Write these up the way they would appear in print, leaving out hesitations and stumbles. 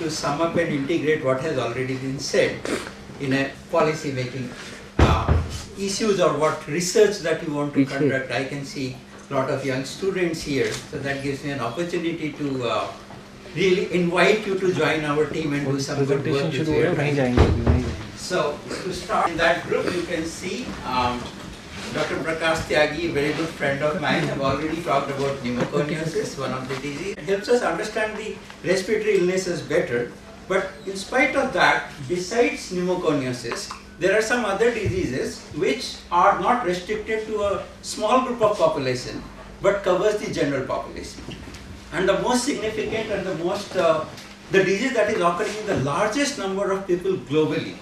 to sum up and integrate what has already been said in a policy making issues or what research that you want to conduct. I can see a lot of young students here, so that gives me an opportunity to really invite you to join our team and do some good work with you. So to start in that group, you can see Dr. Prakash Tyagi, a very good friend of mine, have already talked about pneumoconiosis, one of the diseases. It helps us understand the respiratory illnesses better. But in spite of that, besides pneumoconiosis, there are some other diseases which are not restricted to a small group of population, but covers the general population. And the most significant and the disease that is occurring in the largest number of people globally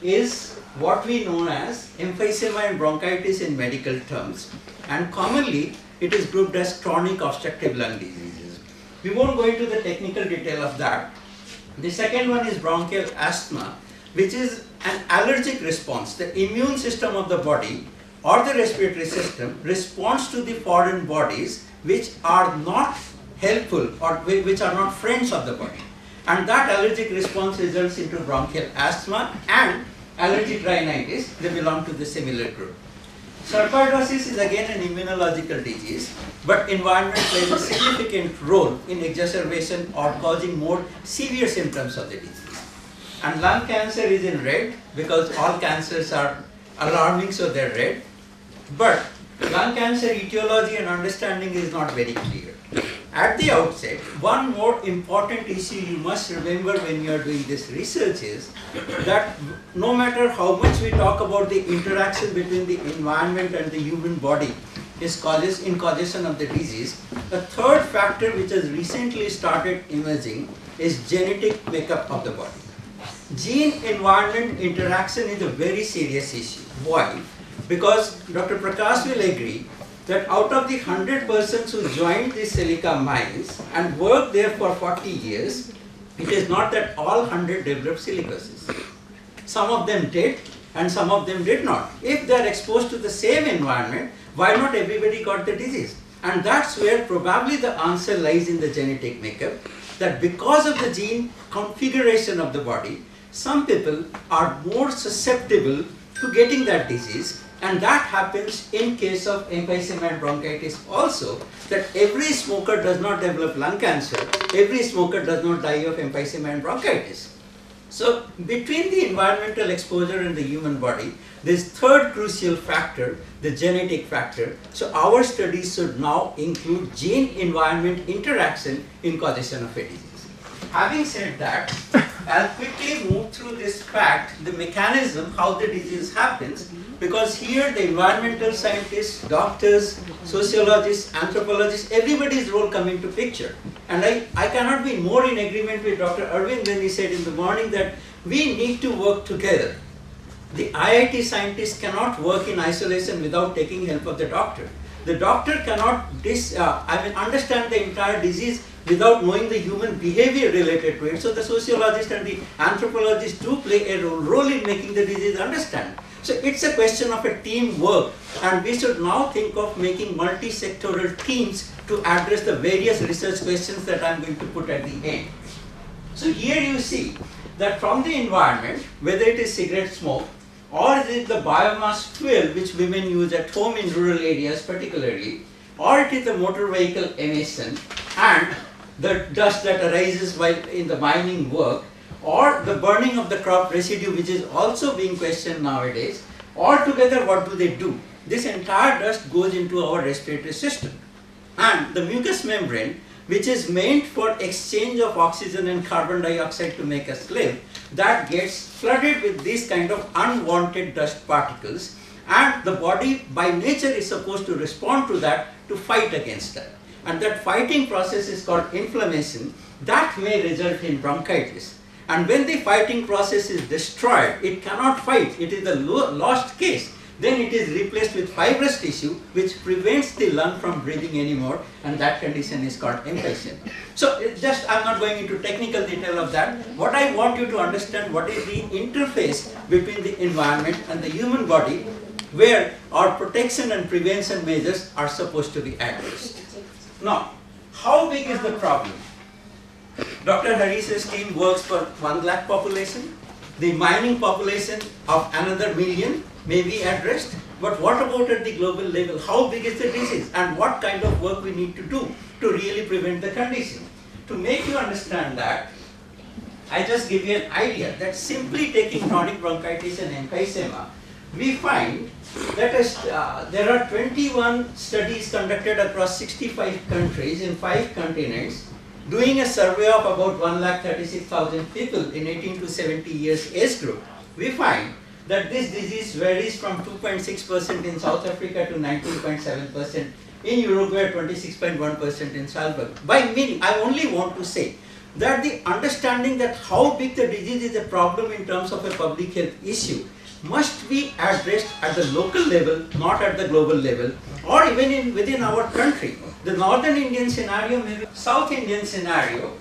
is what we know as emphysema and bronchitis in medical terms, and commonly it is grouped as chronic obstructive lung diseases. We won't go into the technical detail of that. The second one is bronchial asthma, which is an allergic response. The immune system of the body or the respiratory system responds to the foreign bodies which are not helpful or which are not friends of the body. And that allergic response results into bronchial asthma and allergic rhinitis. They belong to the similar group. Sarcoidosis is again an immunological disease, but environment plays a significant role in exacerbation or causing more severe symptoms of the disease. And lung cancer is in red because all cancers are alarming, so they're red. But lung cancer etiology and understanding is not very clear. At the outset, one more important issue you must remember when you are doing this research is that no matter how much we talk about the interaction between the environment and the human body in causation of the disease, a third factor which has recently started emerging is genetic makeup of the body. Gene-environment interaction is a very serious issue. Why? Because Dr. Prakash will agree that out of the 100 persons who joined the silica mines and worked there for 40 years, it is not that all 100 developed silicosis. Some of them did and some of them did not. If they are exposed to the same environment, why not everybody got the disease? And that's where probably the answer lies in the genetic makeup, that because of the gene configuration of the body, some people are more susceptible to getting that disease. And that happens in case of emphysema and bronchitis also, that every smoker does not develop lung cancer, every smoker does not die of emphysema and bronchitis. So between the environmental exposure and the human body, this third crucial factor, the genetic factor, so our studies should now include gene-environment interaction in causation of a disease. Having said that, I'll quickly move through this fact, the mechanism, how the disease happens, because here the environmental scientists, doctors, sociologists, anthropologists, everybody's role come into picture. And I cannot be more in agreement with Dr. Arvind when he said in the morning that we need to work together. The IIT scientists cannot work in isolation without taking help of the doctor. The doctor cannot understand the entire disease without knowing the human behavior related to it. So the sociologist and the anthropologist do play a role in making the disease understand. So it's a question of a teamwork, and we should now think of making multi-sectoral teams to address the various research questions that I'm going to put at the end. So here you see that from the environment, whether it is cigarette smoke or is it the biomass fuel which women use at home in rural areas particularly, or it is the motor vehicle emission and the dust that arises while in the mining work, or the burning of the crop residue, which is also being questioned nowadays, altogether what do they do? This entire dust goes into our respiratory system. And the mucous membrane, which is meant for exchange of oxygen and carbon dioxide to make us live, that gets flooded with these kind of unwanted dust particles, and the body by nature is supposed to respond to that to fight against that. And that fighting process is called inflammation. That may result in bronchitis. And when the fighting process is destroyed, it cannot fight, it is a lost case. Then it is replaced with fibrous tissue which prevents the lung from breathing anymore, and that condition is called emphysema. So I'm not going into technical detail of that. What I want you to understand, what is the interface between the environment and the human body, where our protection and prevention measures are supposed to be addressed. Now, how big is the problem? Dr. Hari's team works for 1 lakh population. The mining population of another million may be addressed. But what about at the global level? How big is the disease and what kind of work we need to do to really prevent the condition? To make you understand that, I just give you an idea that simply taking chronic bronchitis and emphysema, we find that there are 21 studies conducted across 65 countries in 5 continents, doing a survey of about 1,36,000 people in 18 to 70 years age group. We find that this disease varies from 2.6% in South Africa to 19.7% in Uruguay, 26.1% in Salvador. By meaning, I only want to say that the understanding that how big the disease is a problem in terms of a public health issue must be addressed at the local level, not at the global level, or even within our country. The Northern Indian scenario, maybe South Indian scenario.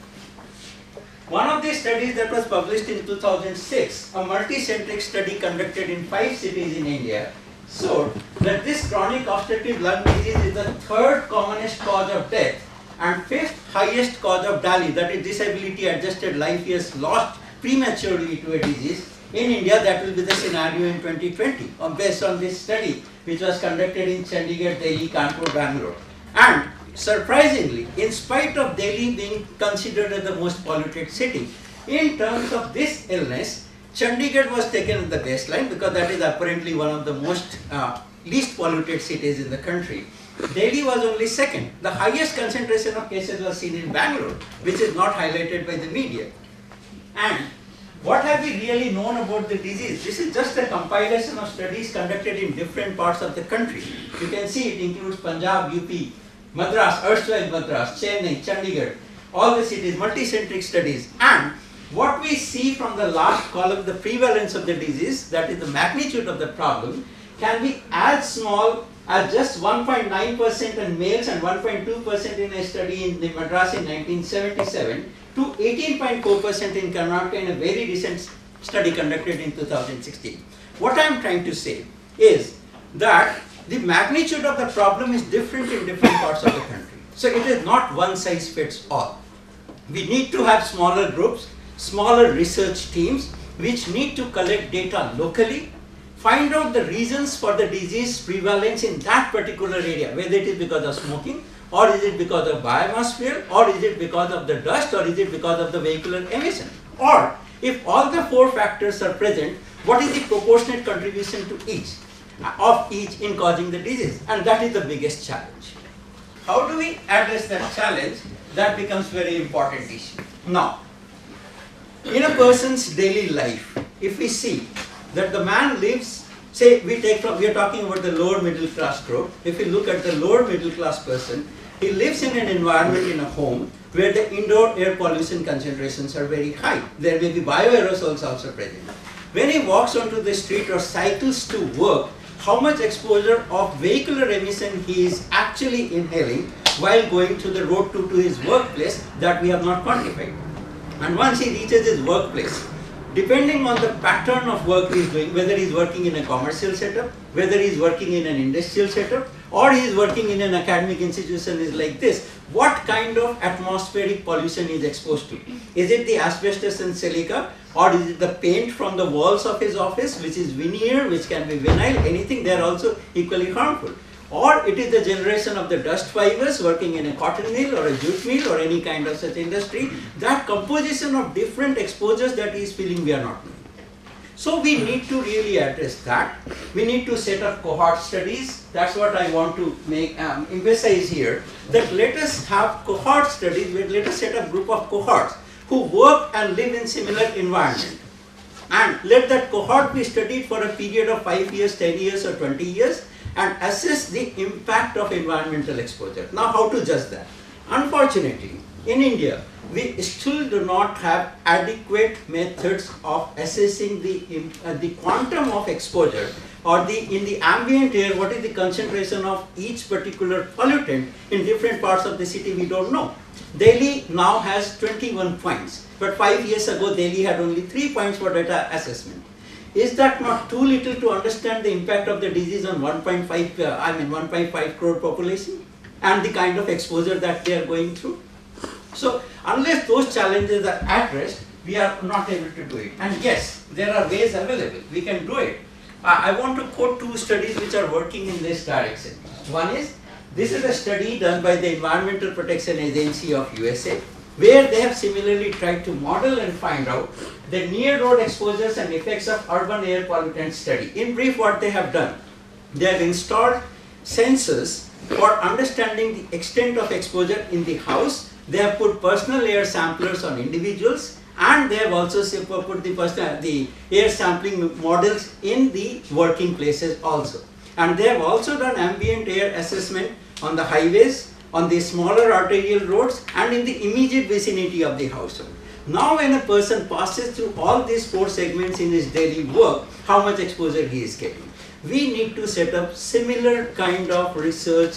One of the studies that was published in 2006, a multi-centric study conducted in 5 cities in India, showed that this chronic obstructive lung disease is the 3rd commonest cause of death and 5th highest cause of DALI, that is disability adjusted life years lost prematurely to a disease. In India, that will be the scenario in 2020, based on this study which was conducted in Chandigarh, Delhi, Kanpur, Bangalore. And surprisingly, in spite of Delhi being considered as the most polluted city, in terms of this illness, Chandigarh was taken as the baseline because that is apparently one of the most least polluted cities in the country. Delhi was only 2nd. The highest concentration of cases was seen in Bangalore, which is not highlighted by the media. And what have we really known about the disease? This is just a compilation of studies conducted in different parts of the country. You can see it includes Punjab, UP, Madras, erstwhile Madras, Chennai, Chandigarh, all the cities, multicentric studies. And what we see from the last column, the prevalence of the disease, that is the magnitude of the problem, can be as small as just 1.9% in males and 1.2% in a study in the Madras in 1977 to 18.4% in Karnataka in a very recent study conducted in 2016. What I am trying to say is that the magnitude of the problem is different in different parts of the country. So it is not one size fits all. We need to have smaller groups, smaller research teams which need to collect data locally, find out the reasons for the disease prevalence in that particular area, whether it is because of smoking, or is it because of biomass fuel, or is it because of the dust, or is it because of the vehicular emission? Or if all the 4 factors are present, what is the proportionate contribution to each in causing the disease? And that is the biggest challenge. How do we address that challenge? That becomes very important issue. Now, in a person's daily life, if we see that the man lives, say we are talking about the lower middle class group. If we look at the lower middle class person, he lives in an environment in a home where the indoor air pollution concentrations are very high. There may be bioaerosols also present. When he walks onto the street or cycles to work, how much exposure of vehicular emission he is actually inhaling while going to the road to his workplace, that we have not quantified. And once he reaches his workplace, depending on the pattern of work he is doing, whether he is working in a commercial setup, whether he is working in an industrial setup, or he is working in an academic institution is like this, what kind of atmospheric pollution he is exposed to? Is it the asbestos and silica, or is it the paint from the walls of his office, which is veneer, which can be vinyl, anything, they are also equally harmful. Or it is the generation of the dust fibers working in a cotton mill or a jute mill or any kind of such industry. That composition of different exposures that he is feeling, we are not knowing. So we need to really address that. We need to set up cohort studies. That's what I want to make emphasize here. That let us have cohort studies. Let us set up group of cohorts who work and live in similar environment. And let that cohort be studied for a period of 5 years, 10 years or 20 years and assess the impact of environmental exposure. Now how to judge that? Unfortunately, in India, we still do not have adequate methods of assessing the quantum of exposure or in the ambient air, what is the concentration of each particular pollutant in different parts of the city, we don't know. Delhi now has 21 points, but 5 years ago Delhi had only 3 points for data assessment. Is that not too little to understand the impact of the disease on 1.5 crore population and the kind of exposure that they are going through? So unless those challenges are addressed, we are not able to do it. And yes, there are ways available. We can do it. I want to quote two studies which are working in this direction. One is, this is a study done by the Environmental Protection Agency of USA, where they have similarly tried to model and find out the near road exposures and effects of urban air pollutant study. In brief, what they have done, they have installed sensors for understanding the extent of exposure in the house. They have put personal air samplers on individuals, and they have also put the air sampling models in the working places also. And they have also done ambient air assessment on the highways, on the smaller arterial roads, and in the immediate vicinity of the household. Now when a person passes through all these four segments in his daily work, how much exposure he is getting. We need to set up similar kind of research.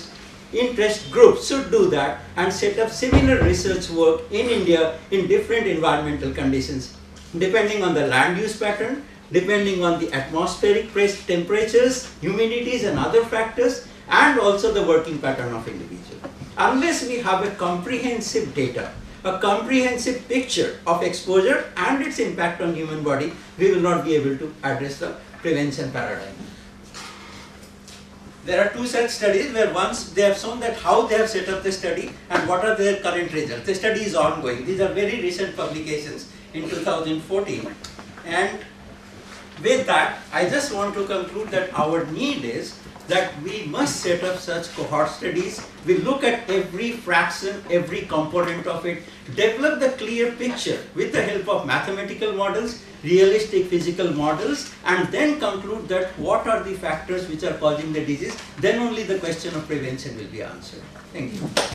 Interest groups should do that and set up similar research work in India in different environmental conditions, depending on the land use pattern, depending on the atmospheric temperatures, humidities and other factors, and also the working pattern of individual. Unless we have a comprehensive data, a comprehensive picture of exposure and its impact on human body, we will not be able to address the prevention paradigm. There are two such studies where once they have shown that how they have set up the study and what are their current results. The study is ongoing. These are very recent publications in 2014. And with that, I just want to conclude that our need is that we must set up such cohort studies. We look at every fraction, every component of it, develop the clear picture with the help of mathematical models, realistic physical models, and then conclude that what are the factors which are causing the disease. Then only the question of prevention will be answered. Thank you.